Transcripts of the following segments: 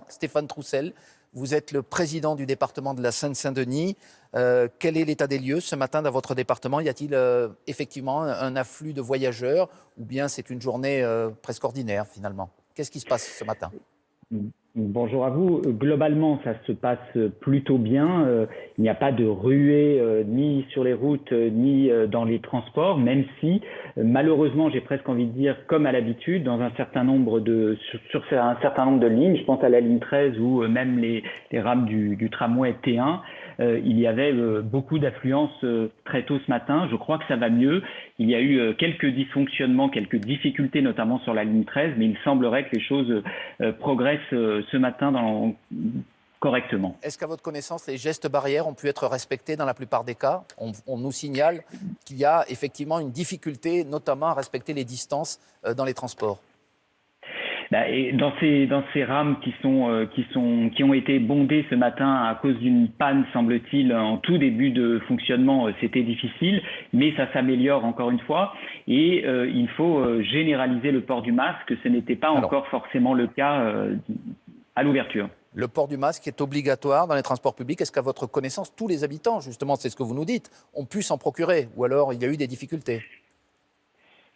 Stéphane Troussel, vous êtes le président du département de la Seine-Saint-Denis. Quel est l'état des lieux ce matin dans votre département? Y a-t-il effectivement un afflux de voyageurs ou bien c'est une journée presque ordinaire finalement? Qu'est-ce qui se passe ce matin? Bonjour à vous. Globalement, ça se passe plutôt bien. Il n'y a pas de ruée ni sur les routes ni dans les transports, même si malheureusement, j'ai presque envie de dire, comme à l'habitude, dans un certain nombre sur un certain nombre de lignes, je pense à la ligne 13 ou même les rames du tramway T1, il y avait beaucoup d'affluence très tôt ce matin. Je crois que ça va mieux. Il y a eu quelques dysfonctionnements, quelques difficultés, notamment sur la ligne 13, mais il semblerait que les choses progressent ce matin correctement. Est-ce qu'à votre connaissance, les gestes barrières ont pu être respectés dans la plupart des cas? On nous signale qu'il y a effectivement une difficulté, notamment à respecter les distances dans les transports. Et dans ces rames qui ont été bondées ce matin à cause d'une panne, semble-t-il, en tout début de fonctionnement, c'était difficile, mais ça s'améliore encore une fois. Et il faut généraliser le port du masque. Ce n'était pas encore forcément le cas à l'ouverture. Le port du masque est obligatoire dans les transports publics. Est-ce qu'à votre connaissance, tous les habitants, justement, c'est ce que vous nous dites, ont pu s'en procurer? Ou alors il y a eu des difficultés?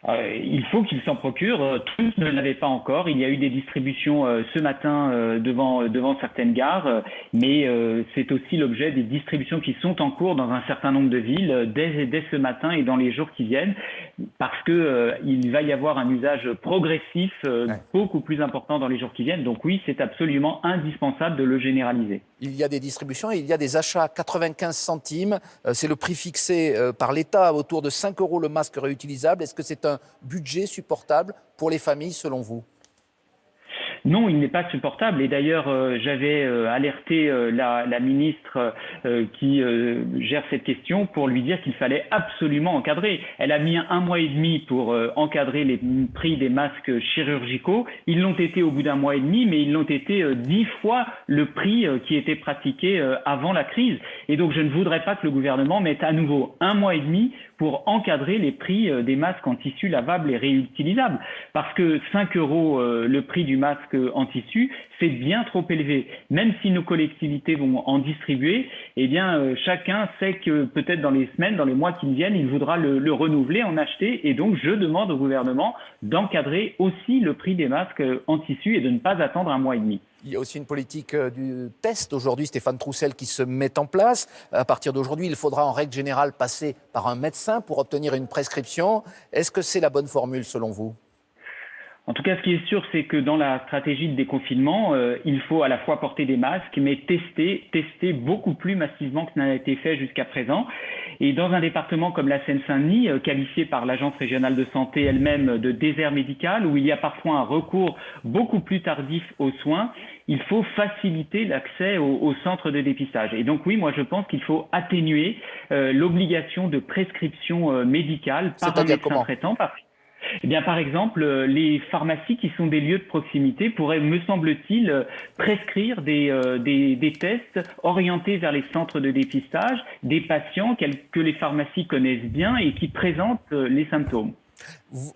Il faut qu'ils s'en procurent. Tous ne l'avaient pas encore. Il y a eu des distributions ce matin devant certaines gares, mais c'est aussi l'objet des distributions qui sont en cours dans un certain nombre de villes dès ce matin et dans les jours qui viennent, parce que il va y avoir un usage progressif beaucoup plus important dans les jours qui viennent. Donc oui, c'est absolument indispensable de le généraliser. Il y a des distributions et il y a des achats à 95 centimes. C'est le prix fixé par l'État, autour de 5 € le masque réutilisable. Est-ce que c'est un budget supportable pour les familles selon vous? Non, il n'est pas supportable. Et d'ailleurs, j'avais alerté la ministre qui gère cette question pour lui dire qu'il fallait absolument encadrer. Elle a mis 1 mois et demi pour encadrer les prix des masques chirurgicaux. Ils l'ont été au bout d'1 mois et demi, mais ils l'ont été 10 fois le prix qui était pratiqué avant la crise. Et donc, je ne voudrais pas que le gouvernement mette à nouveau 1 mois et demi pour encadrer les prix des masques en tissu lavable et réutilisable. Parce que 5 € le prix du masque en tissu, c'est bien trop élevé. Même si nos collectivités vont en distribuer, eh bien, chacun sait que peut-être dans les semaines, dans les mois qui viennent, il voudra le renouveler, en acheter. Et donc, je demande au gouvernement d'encadrer aussi le prix des masques en tissu et de ne pas attendre 1 mois et demi. Il y a aussi une politique du test aujourd'hui, Stéphane Troussel, qui se met en place. À partir d'aujourd'hui, il faudra en règle générale passer par un médecin pour obtenir une prescription. Est-ce que c'est la bonne formule selon vous ? En tout cas, ce qui est sûr, c'est que dans la stratégie de déconfinement, il faut à la fois porter des masques, mais tester beaucoup plus massivement que ce n'a été fait jusqu'à présent. Et dans un département comme la Seine-Saint-Denis, qualifié par l'Agence régionale de santé elle-même de désert médical, où il y a parfois un recours beaucoup plus tardif aux soins, il faut faciliter l'accès aux centres de dépistage. Et donc oui, moi je pense qu'il faut atténuer l'obligation de prescription médicale par un médecin traitant. Eh bien, par exemple, les pharmacies qui sont des lieux de proximité pourraient, me semble-t-il, prescrire des tests orientés vers les centres de dépistage des patients que les pharmacies connaissent bien et qui présentent les symptômes.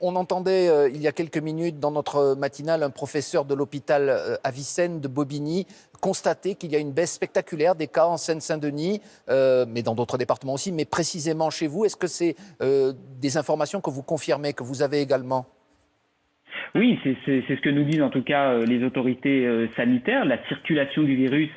On entendait il y a quelques minutes dans notre matinale un professeur de l'hôpital Avicenne de Bobigny constater qu'il y a une baisse spectaculaire des cas en Seine-Saint-Denis, mais dans d'autres départements aussi, mais précisément chez vous. Est-ce que c'est des informations que vous confirmez, que vous avez également ? Oui, c'est ce que nous disent en tout cas les autorités sanitaires. La circulation du virus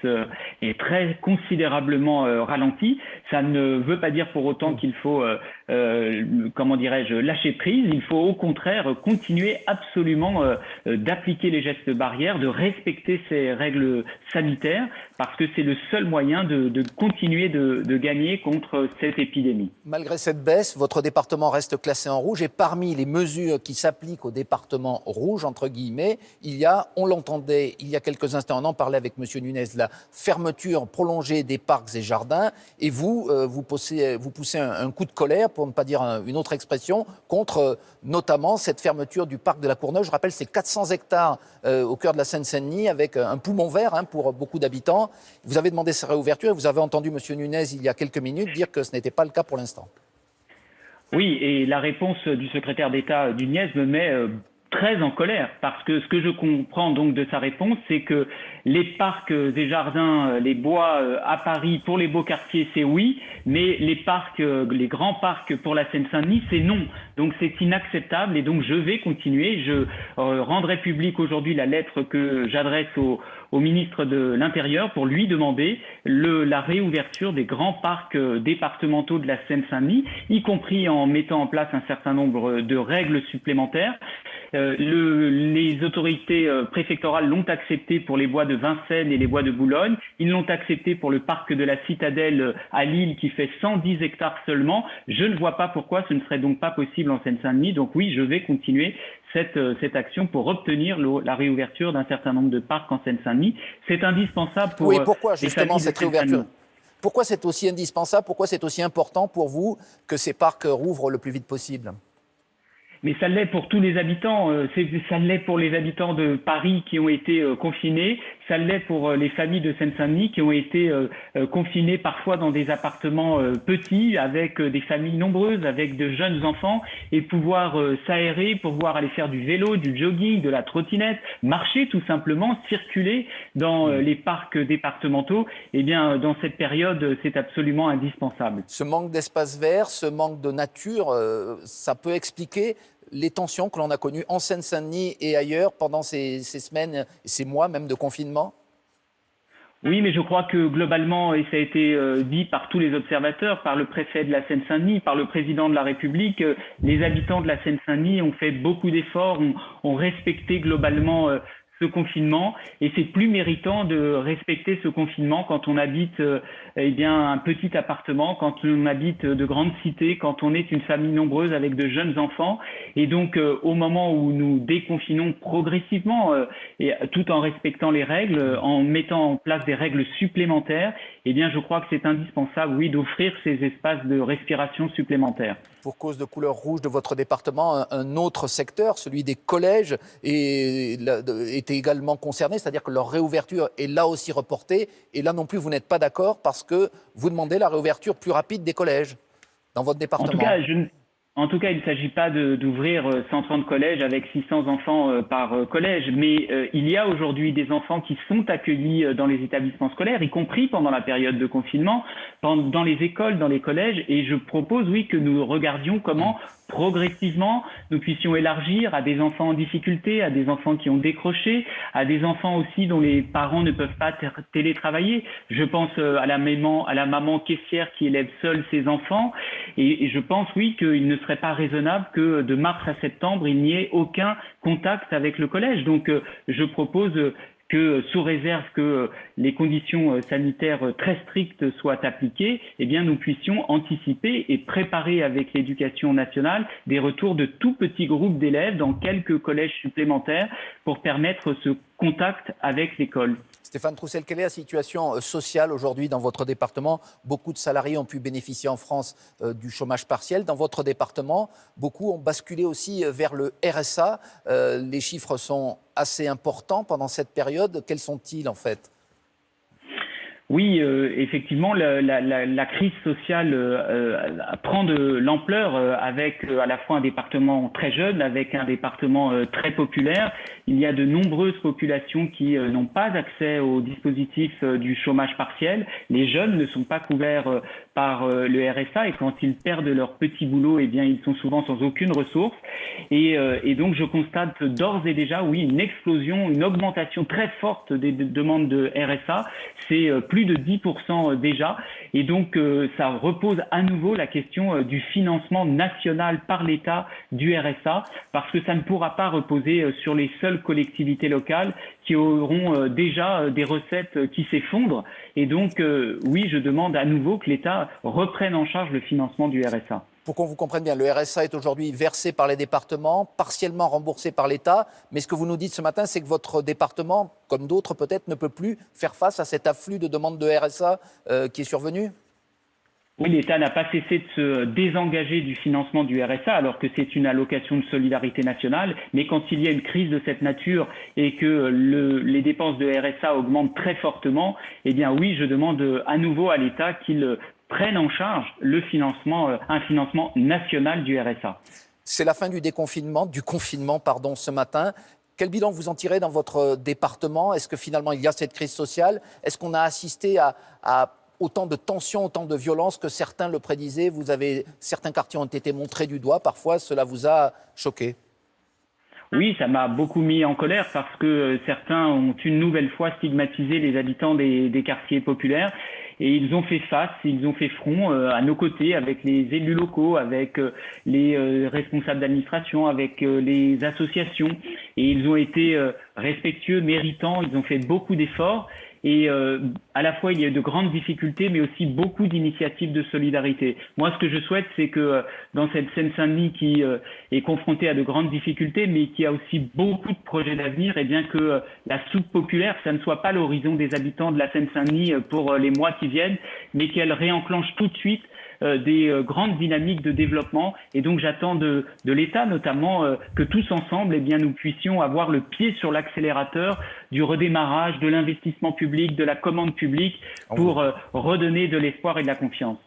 est très considérablement ralentie. Ça ne veut pas dire pour autant qu'il faut, lâcher prise. Il faut au contraire continuer absolument d'appliquer les gestes barrières, de respecter ces règles sanitaires, parce que c'est le seul moyen de continuer de gagner contre cette épidémie. Malgré cette baisse, votre département reste classé en rouge et parmi les mesures qui s'appliquent au département rouge, entre guillemets, il y a, on l'entendait il y a quelques instants, on en parlait avec M. Nunez, la fermeture prolongée des parcs et jardins. Et vous poussez un coup de colère, pour ne pas dire une autre expression, contre notamment cette fermeture du parc de la Courneuve. Je rappelle, c'est 400 hectares au cœur de la Seine-Saint-Denis, avec un poumon vert pour beaucoup d'habitants. Vous avez demandé sa réouverture et vous avez entendu M. Nunez il y a quelques minutes dire que ce n'était pas le cas pour l'instant. Oui, et la réponse du secrétaire d'État Nunez me met très en colère, parce que ce que je comprends donc de sa réponse, c'est que les parcs et jardins, les bois à Paris pour les beaux quartiers, c'est oui, mais les parcs, les grands parcs pour la Seine-Saint-Denis, c'est non. Donc c'est inacceptable et donc je vais continuer. Je rendrai public aujourd'hui la lettre que j'adresse au ministre de l'Intérieur pour lui demander la réouverture des grands parcs départementaux de la Seine-Saint-Denis, y compris en mettant en place un certain nombre de règles supplémentaires. Les autorités préfectorales l'ont accepté pour les bois de Vincennes et les bois de Boulogne. Ils l'ont accepté pour le parc de la Citadelle à Lille qui fait 110 hectares seulement. Je ne vois pas pourquoi ce ne serait donc pas possible en Seine-Saint-Denis. Donc oui, je vais continuer cette action pour obtenir la réouverture d'un certain nombre de parcs en Seine-Saint-Denis. C'est indispensable pour pourquoi justement cette réouverture? Pourquoi c'est aussi indispensable? Pourquoi c'est aussi important pour vous que ces parcs rouvrent le plus vite possible? Mais ça l'est pour tous les habitants, ça l'est pour les habitants de Paris qui ont été confinés, ça l'est pour les familles de Seine-Saint-Denis qui ont été confinées parfois dans des appartements petits, avec des familles nombreuses, avec de jeunes enfants, et pouvoir s'aérer, pouvoir aller faire du vélo, du jogging, de la trottinette, marcher tout simplement, circuler dans les parcs départementaux, eh bien dans cette période, c'est absolument indispensable. Ce manque d'espace vert, ce manque de nature, ça peut expliquer les tensions que l'on a connues en Seine-Saint-Denis et ailleurs pendant ces semaines, ces mois même de confinement? Oui, mais je crois que globalement, et ça a été dit par tous les observateurs, par le préfet de la Seine-Saint-Denis, par le président de la République, les habitants de la Seine-Saint-Denis ont fait beaucoup d'efforts, ont respecté globalement ce confinement, et c'est plus méritant de respecter ce confinement quand on habite un petit appartement, quand on habite de grandes cités, quand on est une famille nombreuse avec de jeunes enfants, et donc au moment où nous déconfinons progressivement et tout en respectant les règles, en mettant en place des règles supplémentaires, eh bien je crois que c'est indispensable, oui, d'offrir ces espaces de respiration supplémentaires. Pour cause de couleur rouge de votre département, un autre secteur, celui des collèges, était également concerné, c'est-à-dire que leur réouverture est là aussi reportée. Et là non plus, vous n'êtes pas d'accord parce que vous demandez la réouverture plus rapide des collèges dans votre département. En tout cas, il ne s'agit pas d'ouvrir 130 collèges avec 600 enfants par collège, mais il y a aujourd'hui des enfants qui sont accueillis dans les établissements scolaires, y compris pendant la période de confinement, dans les écoles, dans les collèges, et je propose, oui, que nous regardions comment progressivement, nous puissions élargir à des enfants en difficulté, à des enfants qui ont décroché, à des enfants aussi dont les parents ne peuvent pas télétravailler. Je pense à la maman caissière qui élève seule ses enfants. Et je pense, oui, qu'il ne serait pas raisonnable que de mars à septembre, il n'y ait aucun contact avec le collège. Donc, je propose que, sous réserve que les conditions sanitaires très strictes soient appliquées, eh bien, nous puissions anticiper et préparer avec l'éducation nationale des retours de tout petits groupes d'élèves dans quelques collèges supplémentaires pour permettre ce contact avec l'école. Stéphane Troussel, quelle est la situation sociale aujourd'hui dans votre département? Beaucoup de salariés ont pu bénéficier en France du chômage partiel. Dans votre département, beaucoup ont basculé aussi vers le RSA. Les chiffres sont assez importants pendant cette période. Quels sont-ils en fait? Oui, effectivement, la crise sociale prend de l'ampleur avec à la fois un département très jeune, avec un département très populaire. Il y a de nombreuses populations qui n'ont pas accès au dispositif du chômage partiel. Les jeunes ne sont pas couverts par le RSA et quand ils perdent leur petit boulot, eh bien, ils sont souvent sans aucune ressource. Et donc, je constate d'ores et déjà, oui, une explosion, une augmentation très forte des demandes de RSA. C'est plus de 10% déjà. Et donc, ça repose à nouveau la question du financement national par l'État du RSA, parce que ça ne pourra pas reposer sur les seules collectivités locales qui auront déjà des recettes qui s'effondrent. Et donc, oui, je demande à nouveau que l'État reprenne en charge le financement du RSA. Pour qu'on vous comprenne bien, le RSA est aujourd'hui versé par les départements, partiellement remboursé par l'État. Mais ce que vous nous dites ce matin, c'est que votre département, comme d'autres peut-être, ne peut plus faire face à cet afflux de demandes de RSA qui est survenu? Oui, l'État n'a pas cessé de se désengager du financement du RSA alors que c'est une allocation de solidarité nationale. Mais quand il y a une crise de cette nature et que les dépenses de RSA augmentent très fortement, eh bien oui, je demande à nouveau à l'État qu'il prenne en charge le financement, un financement national du RSA. C'est la fin du confinement, pardon, ce matin. Quel bilan vous en tirez dans votre département? Est-ce que finalement il y a cette crise sociale? Est-ce qu'on a assisté à autant de tensions, autant de violences que certains le prédisaient? Certains quartiers ont été montrés du doigt. Parfois, cela vous a choqué? Oui, ça m'a beaucoup mis en colère parce que certains ont une nouvelle fois stigmatisé les habitants des quartiers populaires et ils ont fait face, ils ont fait front à nos côtés avec les élus locaux, avec les responsables d'administration, avec les associations et ils ont été respectueux, méritants, ils ont fait beaucoup d'efforts. Et à la fois, il y a eu de grandes difficultés, mais aussi beaucoup d'initiatives de solidarité. Moi, ce que je souhaite, c'est que dans cette Seine-Saint-Denis qui est confrontée à de grandes difficultés, mais qui a aussi beaucoup de projets d'avenir, et bien que la soupe populaire, ça ne soit pas l'horizon des habitants de la Seine-Saint-Denis pour les mois qui viennent, mais qu'elle réenclenche tout de suite des grandes dynamiques de développement. Et donc, j'attends de l'État, notamment, que tous ensemble, eh bien, nous puissions avoir le pied sur l'accélérateur du redémarrage, de l'investissement public, de la commande publique, pour redonner de l'espoir et de la confiance.